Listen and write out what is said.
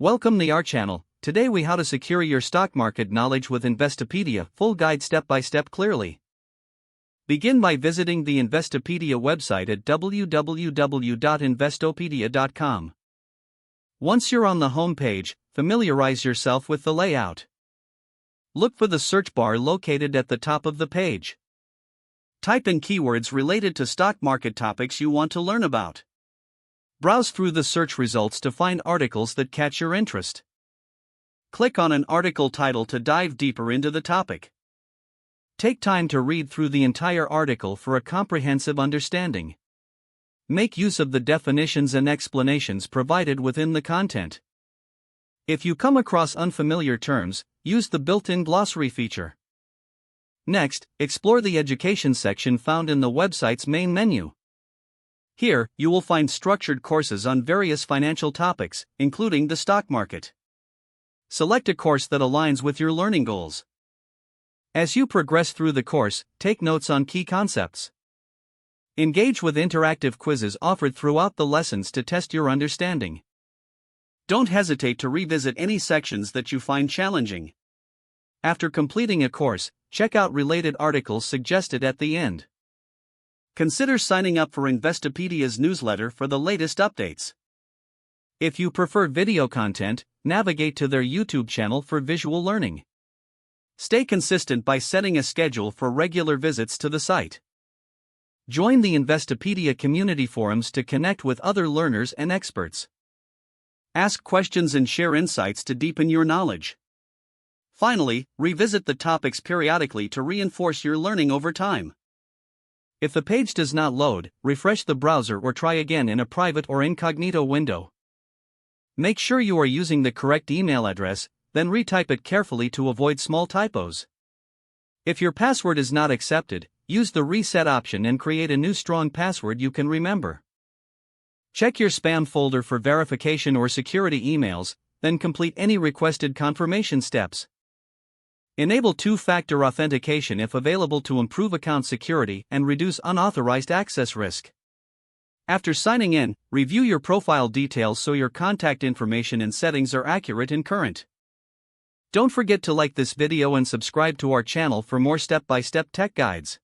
Welcome to our channel. Today we how to secure your stock market knowledge with Investopedia, full guide step by step clearly. Begin by visiting the Investopedia website at www.investopedia.com. Once you're on the home page, familiarize yourself with the layout. Look for the search bar located at the top of the page. Type in keywords related to stock market topics you want to learn about. Browse through the search results to find articles that catch your interest. Click on an article title to dive deeper into the topic. Take time to read through the entire article for a comprehensive understanding. Make use of the definitions and explanations provided within the content. If you come across unfamiliar terms, use the built-in glossary feature. Next, explore the education section found in the website's main menu. Here, you will find structured courses on various financial topics, including the stock market. Select a course that aligns with your learning goals. As you progress through the course, take notes on key concepts. Engage with interactive quizzes offered throughout the lessons to test your understanding. Don't hesitate to revisit any sections that you find challenging. After completing a course, check out related articles suggested at the end. Consider signing up for Investopedia's newsletter for the latest updates. If you prefer video content, navigate to their YouTube channel for visual learning. Stay consistent by setting a schedule for regular visits to the site. Join the Investopedia community forums to connect with other learners and experts. Ask questions and share insights to deepen your knowledge. Finally, revisit the topics periodically to reinforce your learning over time. If the page does not load, refresh the browser or try again in a private or incognito window. Make sure you are using the correct email address, then retype it carefully to avoid small typos. If your password is not accepted, use the reset option and create a new strong password you can remember. Check your spam folder for verification or security emails, then complete any requested confirmation steps. Enable two-factor authentication if available to improve account security and reduce unauthorized access risk. After signing in, review your profile details so your contact information and settings are accurate and current. Don't forget to like this video and subscribe to our channel for more step-by-step tech guides.